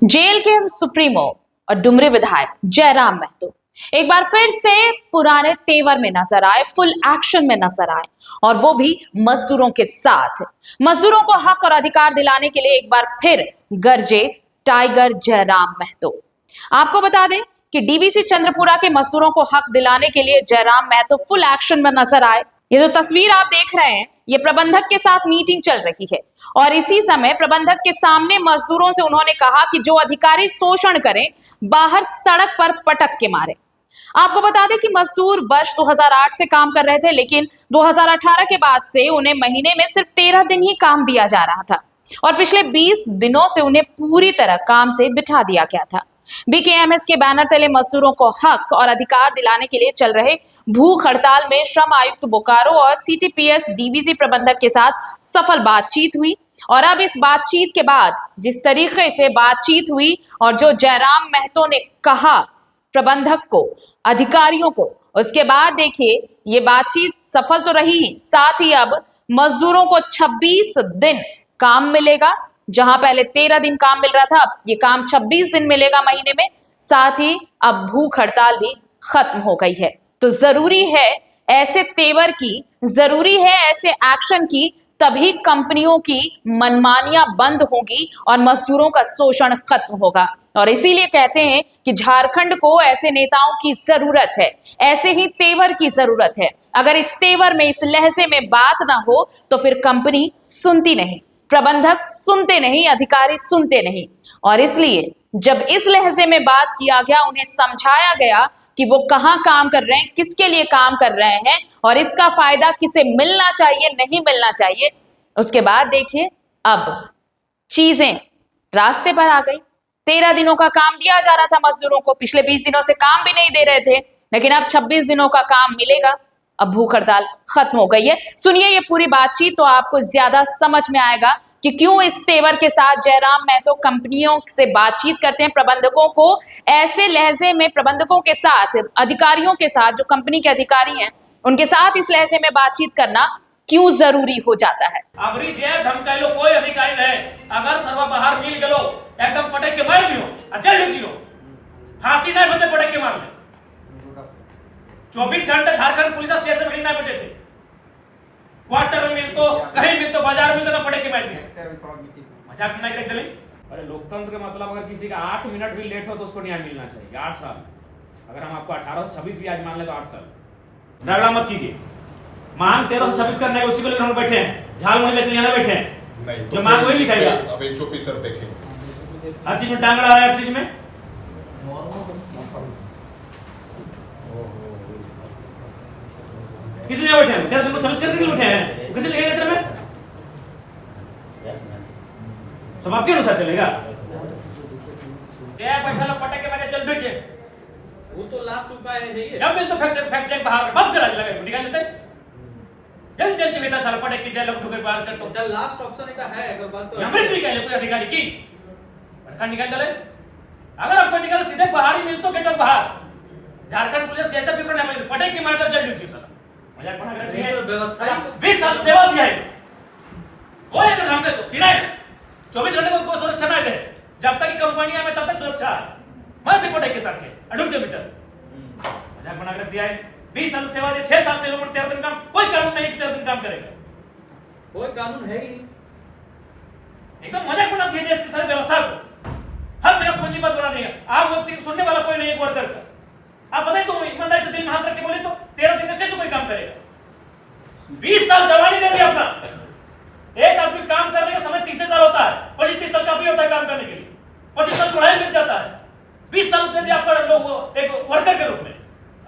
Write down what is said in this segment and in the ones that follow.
Jail के supremo और डुमरी विधायक जयराम महतो एक बार फिर से पुराने तेवर में नजर आए, फुल एक्शन में नजर आए और वो भी मजदूरों के साथ। मजदूरों को हक और अधिकार दिलाने के लिए एक बार फिर गरजे टाइगर जयराम महतो। आपको बता दें कि डीवीसी चंद्रपुरा के मजदूरों को हक दिलाने के लिए जयराम महतो फुल एक्शन में नजर आए। ये जो तस्वीर आप देख रहे हैं, ये प्रबंधक के साथ मीटिंग चल रही है और इसी समय प्रबंधक के सामने मजदूरों से उन्होंने कहा कि जो अधिकारी शोषण करें, बाहर सड़क पर पटक के मारे। आपको बता दें कि मजदूर वर्ष 2008 से काम कर रहे थे, लेकिन 2018 के बाद से उन्हें महीने में सिर्फ 13 दिन ही काम दिया जा रहा था और पिछले 20 दिनों से उन्हें पूरी तरह काम से बिठा दिया गया था। बीकेएमएस के बैनर तले मजदूरों को हक और अधिकार दिलाने के लिए चल रहे भूख हड़ताल में श्रम आयुक्त बोकारो और सीटीपीएस डीवीसी प्रबंधक के साथ सफल बातचीत हुई और अब इस बातचीत के बाद जिस तरीके से बातचीत हुई और जो जयराम महतो ने कहा प्रबंधक को, अधिकारियों को, उसके बाद देखिए ये बातचीत सफल तो रही, साथ ही अब मजदूरों को 26 दिन काम मिलेगा। जहां पहले 13 दिन काम मिल रहा था, अब ये काम 26 दिन मिलेगा महीने में। साथ ही अब भूख हड़ताल भी खत्म हो गई है। तो जरूरी है ऐसे तेवर की, जरूरी है ऐसे एक्शन की, तभी कंपनियों की मनमानियां बंद होगी और मजदूरों का शोषण खत्म होगा। और इसीलिए कहते हैं कि झारखंड को ऐसे नेताओं की जरूरत है, ऐसे ही तेवर की जरूरत है। अगर इस तेवर में, इस लहजे में बात ना हो तो फिर कंपनी सुनती नहीं, प्रबंधक सुनते नहीं, अधिकारी सुनते नहीं। और इसलिए जब इस लहजे में बात किया गया, उन्हें समझाया गया कि वो कहां काम कर रहे हैं, किसके लिए काम कर रहे हैं और इसका फायदा किसे मिलना चाहिए, नहीं मिलना चाहिए, उसके बाद देखिए अब चीजें रास्ते पर आ गई। 13 दिनों का काम दिया जा रहा था मजदूरों को, पिछले 20 दिनों से काम भी नहीं दे रहे थे, लेकिन अब 26 दिनों का काम मिलेगा। अब भूख हड़ताल खत्म हो गई है। सुनिए ये पूरी बातचीत तो आपको ज्यादा समझ में आएगा कि क्यों इस तेवर के साथ जयराम महतो कंपनियों से बातचीत करते हैं। प्रबंधकों को ऐसे लहजे में, प्रबंधकों के साथ, अधिकारियों के साथ, जो कंपनी के अधिकारी हैं उनके साथ इस लहजे में बातचीत करना क्यों जरूरी हो जाता है। अबरी जे धमकाइलो कोई अधिकारी नहीं, अगर सर्व बाहर मिल गेलो एकदम पटक के मार दियो, अचल दियो, फांसी नहीं बचे पटक के मार ले। 24 घंटे झारखंड पुलिस स्टेशन में नहीं बचे थे, क्वार्टर में मिल तो, कहीं मिल तो, बाजार मिल तो पटक के मार दिया। मजाक नहीं करते ले। अरे लोकतंत्र का मतलब अगर किसी का 8 मिनट भी लेट हो तो उसको न्याय मिलना चाहिए। 8 साल, अगर हम आपको 18 से 26 भी आज मान ले तो 8 साल। झगड़ा मत कीजिए। मांग 13 से 26 करने के उसी को लेकर हम बैठे हैं, झालमुड़ी में से यहाँ बैठे हैं। नहीं तो मांग वही लिखाएगा। अब 124 सर देखेंगे, हर चीज में टांग अड़ा रहा है, हर चीज में। किसी ने बैठे हैं, 13 दिन को 26 करने के लिए बैठे हैं, किसी लिखे लेटर में सब आपके अनुसार चलेगा। ये बैठा लो पटक के मैंने चल बैठे, वो तो लास्ट उपाय है। नहीं जब मिल तो फैक्ट्री बाहर बंद करा लगा निकाल देते, जल्दी जल्दी भीतर साला पटक के जेल में ढुके बाहर कर। तो लास्ट ऑप्शन का है, अगर बात तो हमें भी कह ले कोई अधिकारी की बड़का निकाल दे। अगर आपको निकाल सीधे बाहर ही मिल तो गेट बाहर, झारखंड पुलिस ऐसा भी करना है, पटक के मार दे जल्दी ड्यूटी साला। मजाक बना कर रही है व्यवस्था। 20 साल सेवा दिया है वो, एक हमने तो चिराए 24 घंटे को सुरक्षा नहीं दे, जब तक कंपनियां में तब तक सुरक्षा मर दे पटक के साथ के अडुक दे भीतर। मजाक बना कर दिया है। 20 साल सेवा दे, 6 साल से लोगों ने 13 दिन काम, कोई कानून नहीं कि 13 दिन काम करेगा, कोई कानून है ही नहीं। एकदम मजाक बना दिया देश की सारी व्यवस्था को, हर जगह पूंजीपत बना देगा। आप व्यक्ति को सुनने वाला कोई नहीं है वर्कर का। आप बताइए तो ईमानदारी से दिल में हाथ रख के बोले तो 13 दिन में कैसे कोई काम करेगा। 20 साल जवानी दे दिया अपना। एक आदमी काम करने का समय 30 साल होता है, 25-30 साल काफी होता है काम करने के लिए, 25 साल पढ़ाई मिल जाता है। 20 साल दे दिया आपका लोग एक वर्कर के रूप में,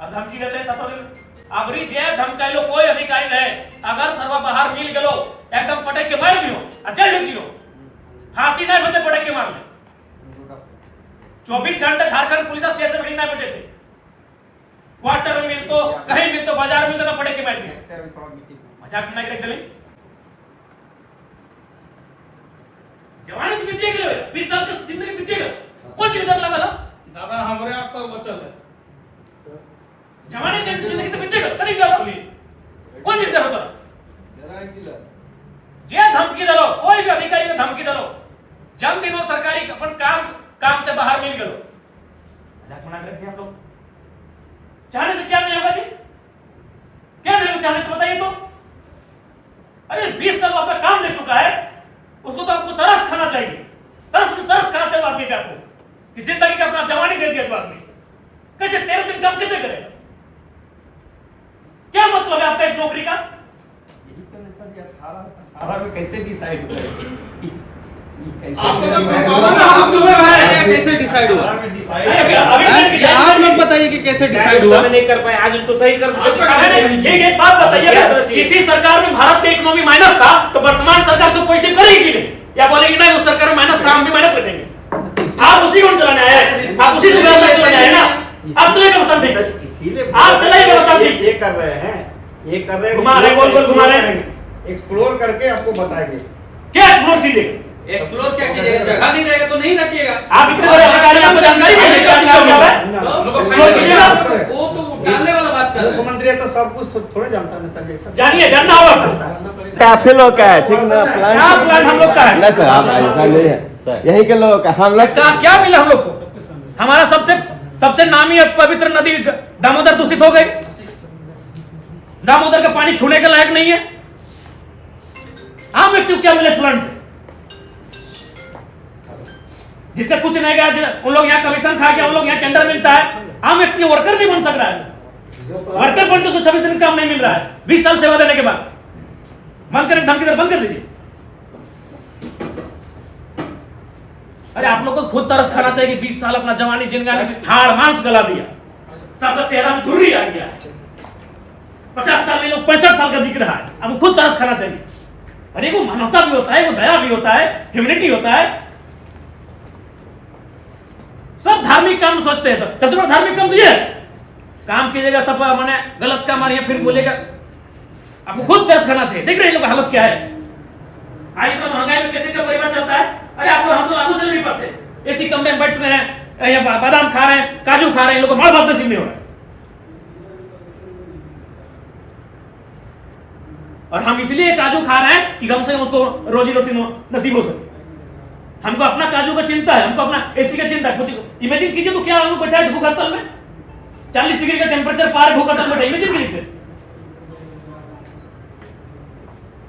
अब धमकी देते हैं 17 दिन। अबरी जे धमकाइलो कोई अधिकारी नहीं, अगर सर्व बाहर मिल गेलो एकदम पटक के मार दियो, अचल दियो, फांसी नहीं बचे पटक के मार ले। 24 घंटे झारखंड पुलिस स्टेशन में नहीं बचे थे, क्वार्टर में मिल तो, कहीं मिल तो, बाजार मिल तो पटक के मार दिया। मजाक नहीं करते ले। जवानी तो बीती गई, 20 साल की जिंदगी बीती गई, कौन सी डर लगा दादा हमरे 8 साल बचल है। जवानी जिंदगी तो बीती गई, कहीं डर होगी, कौन सी डर होता जे धमकी दलो, कोई भी अधिकारी को धमकी दलो, जब दिनों सरकारी अपन काम हार मिल गलो मजाक मना करते हम लोग। चाहने से क्या नहीं होगा जी, क्या नहीं होगा चाहने से बताइए तो। अरे 20 साल आपका काम दे चुका है, उसको तो आपको तरस खाना चाहिए, तरस खाना चाहिए आदमी पे आपको कि जिंदगी का अपना जवानी दे दिया तो आदमी कैसे 13 दिन काम कैसे करेगा? क्या मतलब है आपका इस नौकरी का? यही तो नेताजी 18 में कैसे डिसाइड हुआ? कैसे डिसाइड हुआ? आप लोग बताइए कि कैसे डिसाइड हुआ? नहीं कर पाए, आज उसको सही कर ठीक है, एक बात बताइए, किसी सरकार में भारत का इकोनॉमी माइनस था तो वर्तमान सरकार से पॉजिटिव करेगी कि नहीं, या बोलेगी नहीं उस सरकार में माइनस था हम भी माइनस रखेंगे? आप उसी को चलाने आए हैं, आप उसी से व्यवस्था चलाने आए ना, आप चलाइए व्यवस्था ठीक से, इसीलिए आप चलाइए व्यवस्था ठीक से। ये कर रहे हैं, ये कर रहे हैं, घुमा रहे, गोल गोल घुमा रहे, एक्सप्लोर करके आपको बताएंगे। क्या एक्सप्लोर कीजिएगा? एक्सप्लोर क्या कीजिएगा? जगह नहीं रहेगा तो नहीं रखिएगा। आप इतने बड़े अधिकारी, आपको जानकारी नहीं है क्या क्या है? एक्सप्लोर कीजिएगा, वो तो डालने वाला बात कर रहे हैं। मुख्यमंत्री है तो सब कुछ थोड़े जानता है नेताजी सब। जानिए, जानना होगा। काफी लोग का है, ठीक ना? क्या प्लान हम लोग का है? नहीं सर, आप ऐसा नहीं है, यही के लोगों का हम लोग क्या मिला हम लोग को? हमारा सबसे नामी और पवित्र नदी दामोदर दूषित हो गई, दामोदर का पानी छूने के लायक नहीं है। आम व्यक्ति को क्या मिले इस प्लांट से? जिससे कुछ नहीं गया, उन लोग यहाँ कमीशन खा के उन लोग यहाँ टेंडर मिलता है, आम व्यक्ति वर्कर नहीं बन सक रहा है। वर्कर बन के उसको 26 दिन काम नहीं मिल रहा है 20 साल सेवा देने के बाद। बंद करें, धमकी दर बंद कर दीजिए। अरे आप लोग को खुद तरस खाना चाहिए कि 20 साल अपना जवानी जिंदगी हाड़ मांस गला दिया, सबका चेहरा में झुर्री आ गया, 50 साल में लोग 65 साल का दिख रहा है, अब खुद तरस खाना चाहिए। अरे वो मानवता भी होता है, वो दया भी होता है, ह्यूमैनिटी होता है। सब धार्मिक काम सोचते हैं, तो सबसे बड़ा धार्मिक काम तो ये है, काम कीजिएगा सब माने गलत काम आ रही है फिर बोलेगा। आपको खुद तरस खाना चाहिए। देख रहे हैं लोग हालत क्या है, आज इतना महंगाई में कैसे का परिवार चलता है। अरे आप लोग हम लोग लागू से नहीं पाते, एसी कमरे में बैठ रहे हैं या बादाम खा रहे हैं, काजू खा रहे हैं, इन लोगों को मार बात नसीब नहीं हो रहा है। और हम इसलिए काजू खा रहे हैं कि कम से कम उसको रोजी रोटी नसीब हो सके। हमको अपना काजू का चिंता है, हमको अपना एसी का चिंता है। कुछ इमेजिन कीजिए तो क्या हम लोग बैठा है भूख हड़ताल में, 40 डिग्री का टेम्परेचर पार भूख हड़ताल बैठा, इमेजिन कीजिए।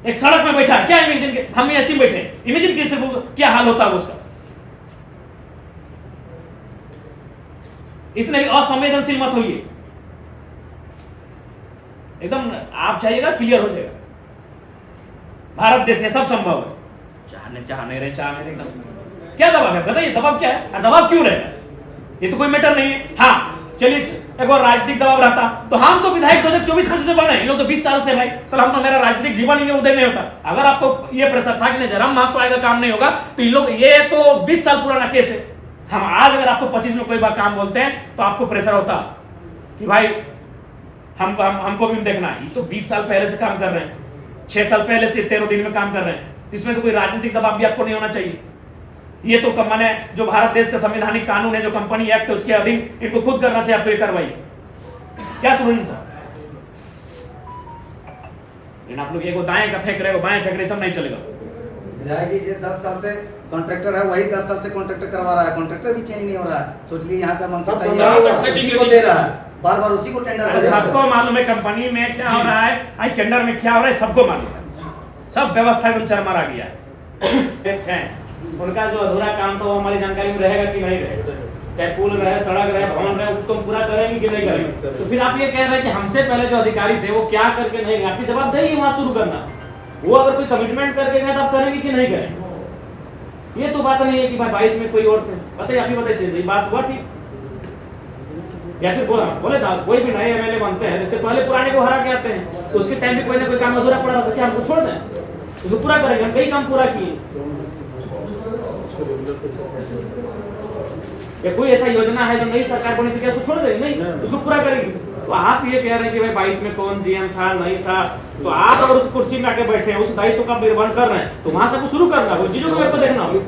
एक सड़क में बैठा है, क्या इमेजिन, हम ऐसे ही बैठे, इमेजिन कीजिए क्या हाल होता है उसका। इतने भी असंवेदनशील मत होइए, एकदम आप चाहिएगा क्लियर हो जाएगा। भारत देश है, सब संभव है, चाहने रहे एकदम। क्या दबाव है बताइए, दबाव क्या है, दबाव क्यों रहेगा? ये तो कोई मैटर नहीं है। हाँ चलिए, एक और राजनीतिक दबाव रहता तो हम तो विधायक 2024-25 से बने, इन लोग तो 20 साल से भाई चल हम तो, मेरा राजनीतिक जीवन ही उदय नहीं होता। अगर आपको ये प्रेशर था कि नहीं जरा मार्क तो आएगा काम नहीं होगा, तो इन लोग, ये तो 20 साल पुराना केस है। हम आज अगर आपको 25 में कोई बार काम बोलते हैं तो आपको प्रेशर होता कि भाई हमको भी देखना है। ये तो 20 साल पहले से काम कर रहे हैं, 6 साल पहले से 13 दिन में काम कर रहे हैं, इसमें तो कोई राजनीतिक दबाव भी आपको नहीं होना चाहिए। ये तो माने जो भारत देश का संवैधानिक कानून है, जो कंपनी एक्ट है, उसके अधीन इनको खुद करना चाहिए। आपको ये कार्रवाई क्या सुनिए सर, लेकिन आप लोग ये दाएं का फेंक रहे हो, बाएं फेंक रहे, सब नहीं चलेगा। जाएगी ये 10 साल से कॉन्ट्रैक्टर है, वही 10 साल से कॉन्ट्रैक्टर करवा रहा है, कॉन्ट्रैक्टर भी चेंज नहीं हो रहा है। सोच ली यहाँ का मनसा उसी को दे रहा है, बार बार उसी को टेंडर। सबको मालूम है कंपनी में क्या हो रहा है, आज टेंडर में क्या हो रहा है, सबको मालूम है। सब व्यवस्था एकदम चरमरा गया है। उनका जो अधूरा काम तो हमारी जानकारी में रहेगा कि नहीं रहेगा, चाहे पुल रहे, सड़क रहे, भवन रहे, उसको पूरा करेंगे कि नहीं करेंगे। तो फिर आप ये कह रहे हैं कि हमसे पहले जो अधिकारी थे वो क्या करके नहीं गए, आपकी जवाब देगी वहां शुरू करना। वो अगर कोई कमिटमेंट करके गए तो आप करेंगे कि नहीं करेंगे? ये तो बात नहीं है कि भाई 22 में कोई और बताइए, आप ही बताइए, बात हुआ ठीक या फिर बोले था कोई भी नए एमएलए बनते हैं, जैसे पहले पुराने को हरा के आते हैं, तो उसके टाइम पे कोई ना कोई काम अधूरा पड़ा था, क्या हमको छोड़ दें? उसको पूरा करेंगे, हम कई काम पूरा किए। या कोई ऐसा योजना है जो नई सरकार बनी थी, क्या उसको छोड़ देंगे? नहीं, उसको पूरा करेंगे। तो आप ये कह रहे हैं कि भाई 22 में कौन जीएम था नहीं था, तो आप अगर उस कुर्सी में आके बैठे हैं, उस दायित्व का निर्वहन कर रहे हैं, तो वहां से शुरू करना, वो चीजों को आपको देखना होगा।